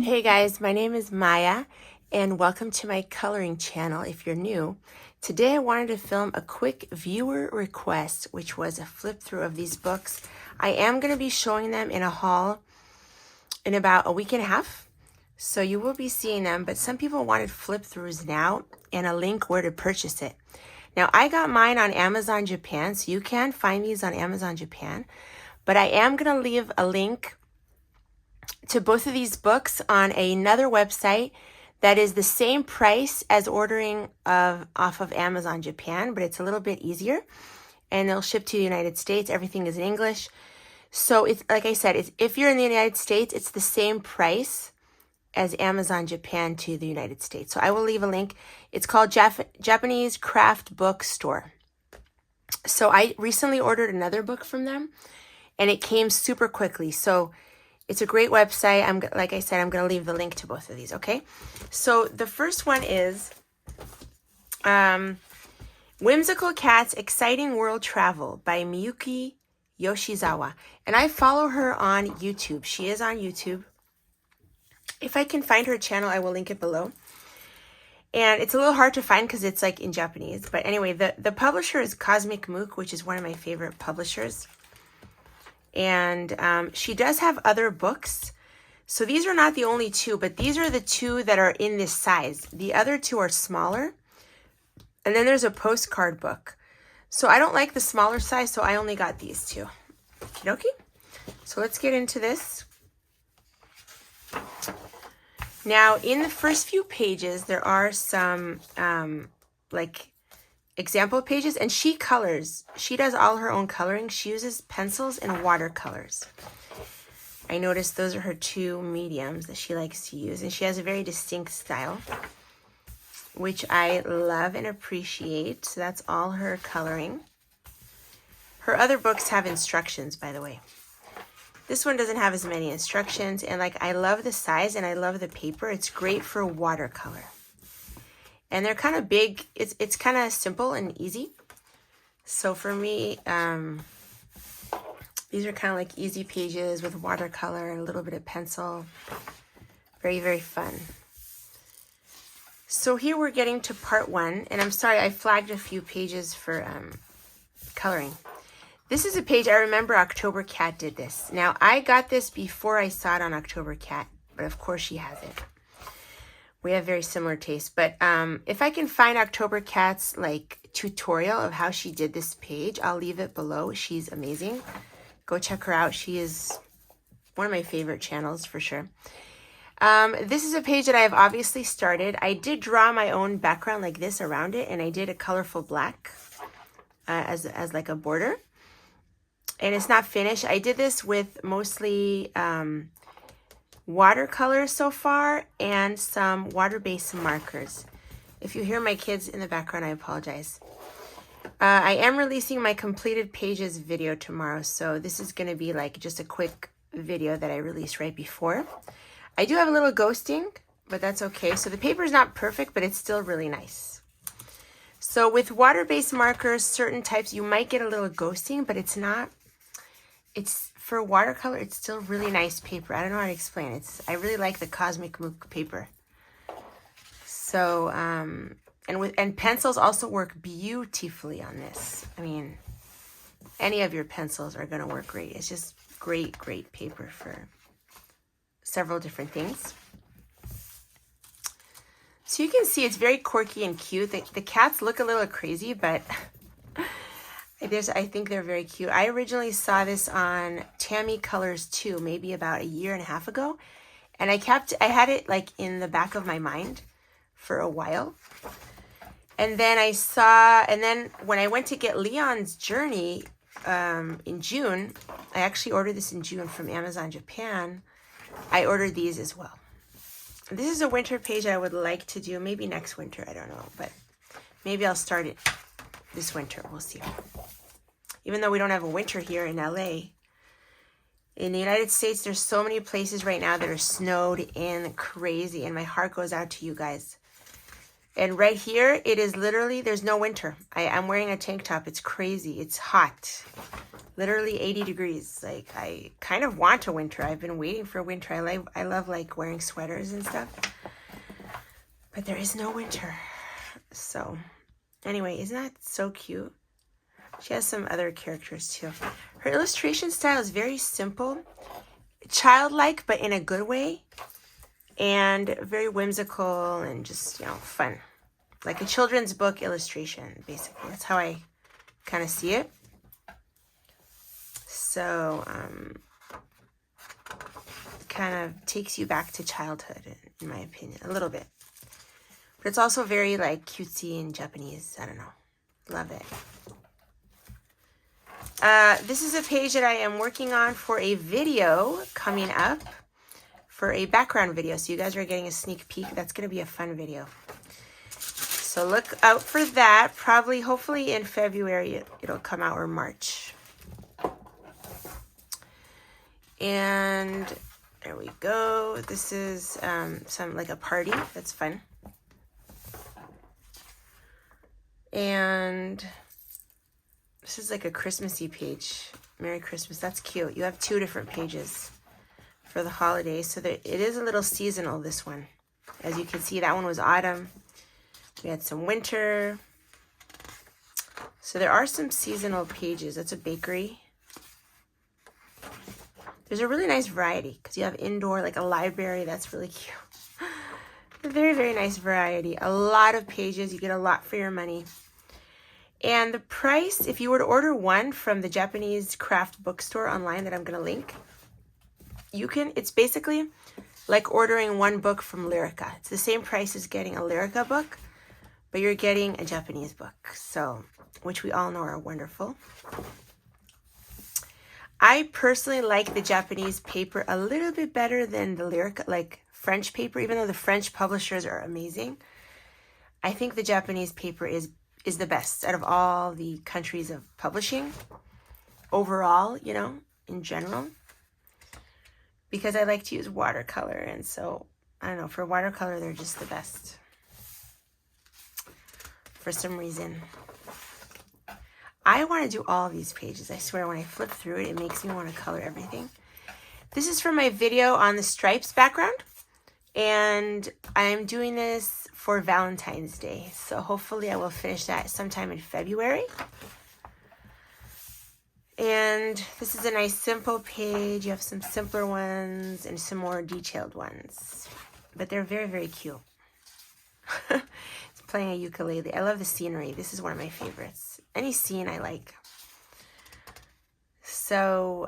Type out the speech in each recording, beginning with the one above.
Hey guys, my name is Maya and welcome to my coloring channel if you're new. Today I wanted to film a quick viewer request, which was a flip through of these books. I am going to be showing them in a haul in about a week and a half, so you will be seeing them, but some people wanted flip throughs now and a link where to purchase it. Now I got mine on Amazon Japan, so you can find these on Amazon Japan, but I am going to leave a link to both of these books on another website that is the same price as ordering off of Amazon Japan, but it's a little bit easier, and they'll ship to the United States. Everything is in English. So it's like I said, if you're in the United States, it's the same price as Amazon Japan to the United States. So I will leave a link. It's called Japanese Craft Book Store. So I recently ordered another book from them, and it came super quickly. So it's a great website. Like I said, I'm going to leave the link to both of these, okay? So the first one is Whimsical Cats Exciting World Travel by Miyuki Yoshizawa. And I follow her on YouTube. She is on YouTube. If I can find her channel, I will link it below. And it's a little hard to find because it's like in Japanese. But anyway, the publisher is Cosmic Mook, which is one of my favorite publishers. And she does have other books. So these are not the only two, but these are the two that are in this size. The other two are smaller. And then there's a postcard book. So I don't like the smaller size, so I only got these two. Okie dokie. So let's get into this. Now, in the first few pages, there are some example pages, and she colors. She does all her own coloring. She uses pencils and watercolors. I noticed those are her two mediums that she likes to use, and she has a very distinct style, which I love and appreciate. So that's all her coloring. Her other books have instructions, by the way. This one doesn't have as many instructions, and I love the size and I love the paper. It's great for watercolor. And they're kind of big. It's kind of simple and easy. So for me, these are kind of like easy pages with watercolor and a little bit of pencil. Very, very fun. So here we're getting to part one. And I'm sorry, I flagged a few pages for coloring. This is a page, I remember October Cat did this. Now, I got this before I saw it on October Cat, but of course she has it. We have very similar tastes, but if I can find October Cat's tutorial of how she did this page, I'll leave it below. She's amazing. Go check her out. She is one of my favorite channels for sure. This is a page that I have obviously started. I did draw my own background like this around it, and I did a colorful black as like a border. And it's not finished. I did this with mostly watercolor so far and some water-based markers. If you hear my kids in the background, I apologize. I am releasing my completed pages video tomorrow, so this is going to be just a quick video that I released right before. I do have a little ghosting, but that's okay. So the paper is not perfect, but it's still really nice. So with water-based markers, certain types, you might get a little ghosting, but it's not. It's for watercolor, it's still really nice paper. I don't know how to explain it. I really like the Cosmic Mook paper. So, and pencils also work beautifully on this. I mean, any of your pencils are going to work great. It's just great, great paper for several different things. So you can see it's very quirky and cute. The cats look a little crazy, but I think they're very cute. I originally saw this on Tammy Colors 2, maybe about a year and a half ago. And I had it in the back of my mind for a while. And then when I went to get Leon's Journey in June, I actually ordered this in June from Amazon Japan. I ordered these as well. This is a winter page I would like to do, maybe next winter, I don't know. But maybe I'll start it this winter, we'll see. Even though we don't have a winter here in LA. In the United States, there's so many places right now that are snowed in crazy, and my heart goes out to you guys. And right here, it is literally, there's no winter. I'm wearing a tank top. It's crazy. It's hot. literally 80 degrees. Like, I kind of want a winter. I've been waiting for winter. I love like wearing sweaters and stuff, but there is no winter. So anyway, isn't that so cute? She has some other characters too. Her illustration style is very simple, childlike, but in a good way, and very whimsical and just, you know, fun. Like a children's book illustration, basically. That's how I kind of see it. So, kind of takes you back to childhood, in my opinion, a little bit. But it's also very, like, cutesy and Japanese. I don't know. Love it. This is a page that I am working on for a video coming up, for a background video. So you guys are getting a sneak peek. That's going to be a fun video. So look out for that. Probably, hopefully in February, it'll come out, or March. And there we go. This is some, like, a party. That's fun. And this is like a Christmassy page. Merry Christmas. That's cute. You have 2 different pages for the holidays. So that it is a little seasonal, this one. As you can see, that one was autumn. We had some winter. So there are some seasonal pages. That's a bakery. There's a really nice variety because you have indoor, like a library. That's really cute. A very, very nice variety. A lot of pages. You get a lot for your money. And the price, if you were to order one from the Japanese craft bookstore online that I'm going to link, you can, it's basically like ordering one book from Lyrica. It's the same price as getting a Lyrica book, but you're getting a Japanese book. So, which we all know are wonderful. I personally like the Japanese paper a little bit better than the Lyrica, like French paper, even though the French publishers are amazing. I think the Japanese paper is the best out of all the countries of publishing overall, you know, in general, because I like to use watercolor. And so, I don't know, for watercolor, they're just the best for some reason. I want to do all of these pages. I swear, when I flip through it, it makes me want to color everything. This is from my video on the stripes background, and I'm doing this for Valentine's Day. So hopefully I will finish that sometime in February. And this is a nice simple page. You have some simpler ones and some more detailed ones, but they're very, very cute. It's playing a ukulele. I love the scenery. This is one of my favorites. Any scene I like. So,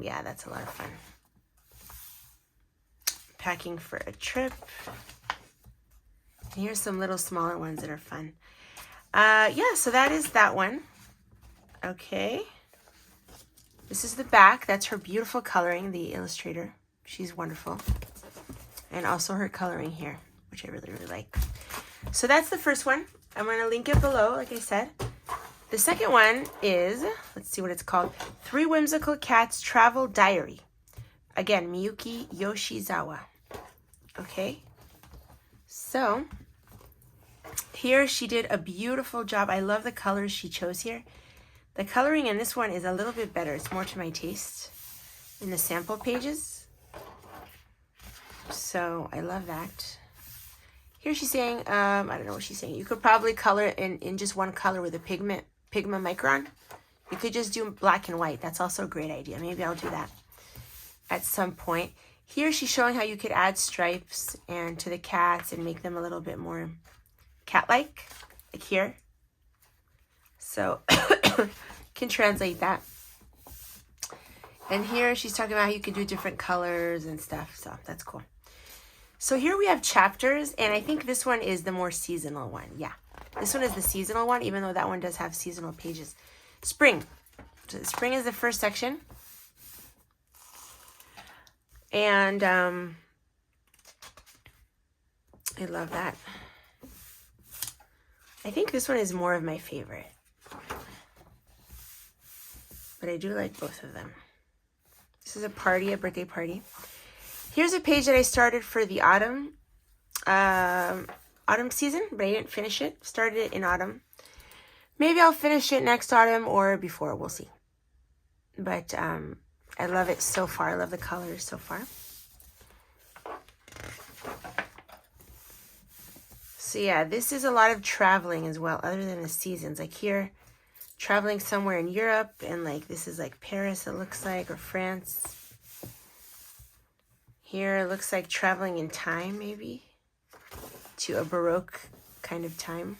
yeah, that's a lot of fun. Packing for a trip. And here's some little smaller ones that are fun. Yeah, so that is that one. Okay. This is the back. That's her beautiful coloring, the illustrator. She's wonderful. And also her coloring here, which I really, really like. So that's the first one. I'm going to link it below, like I said. The second one is, let's see what it's called, 3 Whimsical Cats Travel Diary. Again, Miyuki Yoshizawa. Okay. So, here she did a beautiful job. I love the colors she chose here. The coloring in this one is a little bit better. It's more to my taste in the sample pages. So, I love that. Here she's saying, I don't know what she's saying. You could probably color it in just one color with a Pigma Micron. You could just do black and white. That's also a great idea. Maybe I'll do that at some point. Here she's showing how you could add stripes and to the cats and make them a little bit more cat-like, like here. So, can translate that. And here she's talking about how you could do different colors and stuff. So, that's cool. So here we have chapters, and I think this one is the more seasonal one. Yeah, this one is the seasonal one, even though that one does have seasonal pages. Spring. So spring is the first section. And I love that. I think this one is more of my favorite. But I do like both of them. This is a party, a birthday party. Here's a page that I started for the autumn season, but I didn't finish it. Started it in autumn. Maybe I'll finish it next autumn or before. We'll see. but I love it so far. I love the colors so far. So yeah, this is a lot of traveling as well, other than the seasons. Like here, traveling somewhere in Europe, and like this is like Paris, it looks like, or France. Here it looks like traveling in time, maybe, to a Baroque kind of time.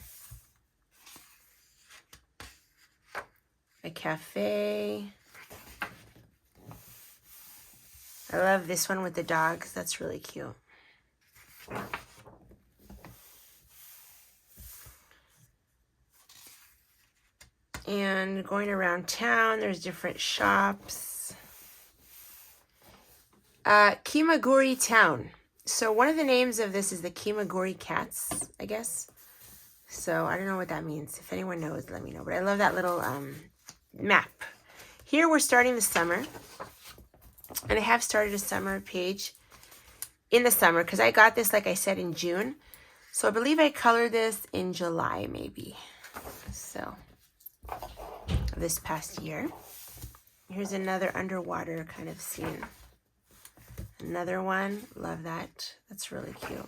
A cafe. I love this one with the dogs. That's really cute. And going around town, there's different shops. Kimagure Town. So one of the names of this is the Kimagure Cats, I guess. So I don't know what that means. If anyone knows, let me know. But I love that little map. Here we're starting the summer. And I have started a summer page in the summer because I got this, like I said, in June. So I believe I colored this in July, maybe. So this past year. Here's another underwater kind of scene. Another one. Love that. That's really cute.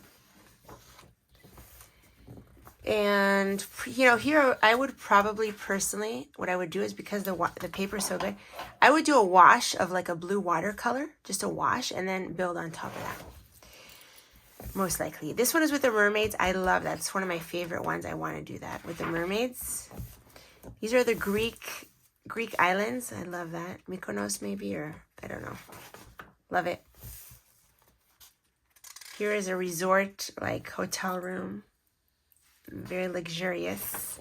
And, you know, here I would probably personally, what I would do is, because the paper is so good, I would do a wash of like a blue watercolor, just a wash, and then build on top of that. Most likely. This one is with the mermaids. I love that. It's one of my favorite ones. I want to do that with the mermaids. These are the Greek islands. I love that. Mykonos maybe, or I don't know. Love it. Here is a resort, like hotel room. Very luxurious.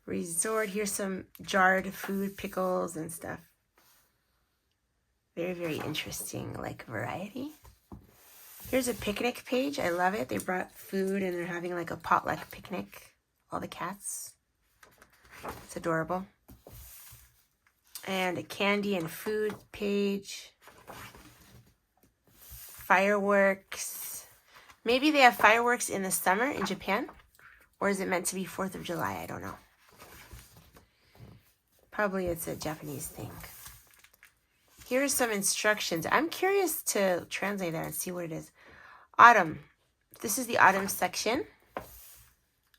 Resort. Here's some jarred food, pickles and stuff. Very, very interesting, like, variety. Here's a picnic page. I love it. They brought food and they're having like a potluck picnic. All the cats. It's adorable. And a candy and food page. Fireworks. Maybe they have fireworks in the summer in Japan. Or is it meant to be 4th of July? I don't know. Probably it's a Japanese thing. Here are some instructions. I'm curious to translate that and see what it is. Autumn. This is the autumn section.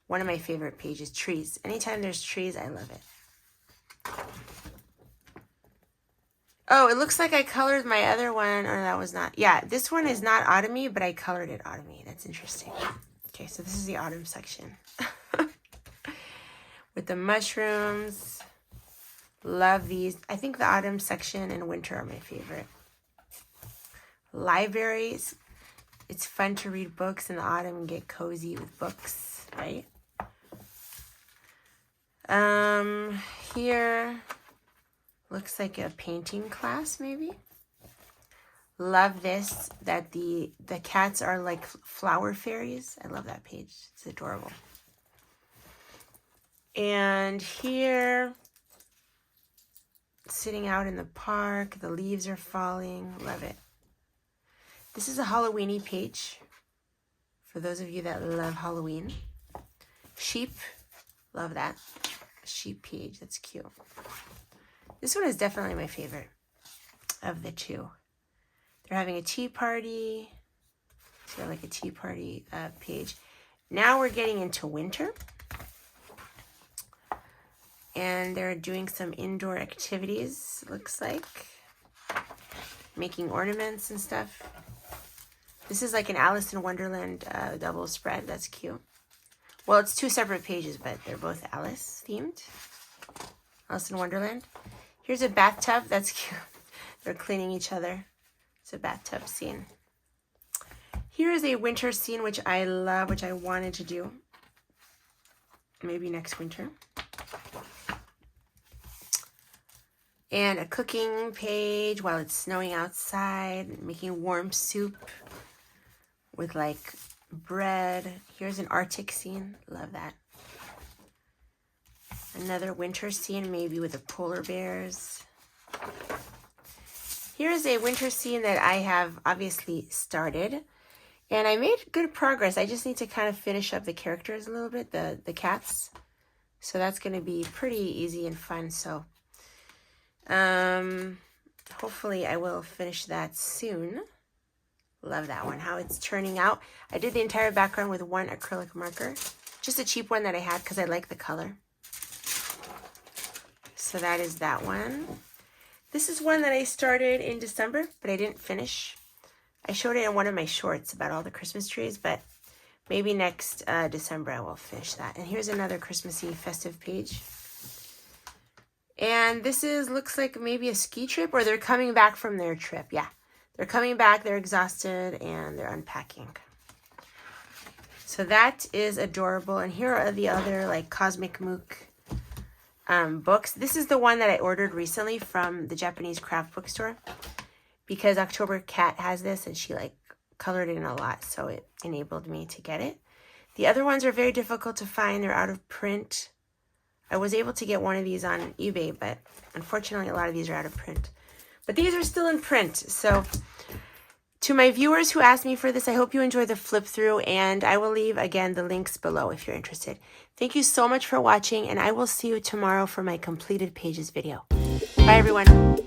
One of my favorite pages, trees. Anytime there's trees, I love it. Oh, it looks like I colored my other one. Oh, that was not. Yeah, this one is not autumny, but I colored it autumny. That's interesting. Okay, so this is the autumn section. With the mushrooms. Love these. I think the autumn section and winter are my favorite. Libraries. It's fun to read books in the autumn and get cozy with books, right? Here looks like a painting class, maybe. Love this, that the cats are like flower fairies. I love that page. It's adorable. And here, sitting out in the park, the leaves are falling. Love it. This is a Halloween-y page for those of you that love Halloween. Sheep. Love that. Sheep page. That's cute. This one is definitely my favorite of the two. They're having a tea party. So like a tea party page. Now we're getting into winter. And they're doing some indoor activities, looks like. Making ornaments and stuff. This is like an Alice in Wonderland double spread. That's cute. Well, it's two separate pages, but they're both Alice themed. Alice in Wonderland. Here's a bathtub. That's cute. They're cleaning each other. It's a bathtub scene. Here is a winter scene, which I love, which I wanted to do. Maybe next winter. And a cooking page while it's snowing outside, making warm soup with like bread. Here's an Arctic scene. Love that. Another winter scene, maybe with the polar bears. Here's a winter scene that I have obviously started. And I made good progress. I just need to kind of finish up the characters a little bit, the cats. So that's going to be pretty easy and fun. So Hopefully I will finish that soon. Love that one, how it's turning out. I did the entire background with one acrylic marker, just a cheap one that I had because I like the color. So that is that one. This is one that I started in December, but I didn't finish. I showed it in one of my shorts about all the Christmas trees, but maybe next December I will finish that. And here's another Christmassy festive page. And this looks like maybe a ski trip, or they're coming back from their trip. Yeah, they're coming back, they're exhausted, and they're unpacking. So that is adorable. And here are the other like Cosmic Mook books. This is the one that I ordered recently from the Japanese craft bookstore because October Cat has this and she like colored it in a lot, so it enabled me to get it. The other ones are very difficult to find. They're out of print. I was able to get one of these on eBay, but unfortunately a lot of these are out of print. But these are still in print. So to my viewers who asked me for this, I hope you enjoy the flip through, and I will leave again the links below if you're interested. Thank you so much for watching, and I will see you tomorrow for my completed pages video. Bye everyone.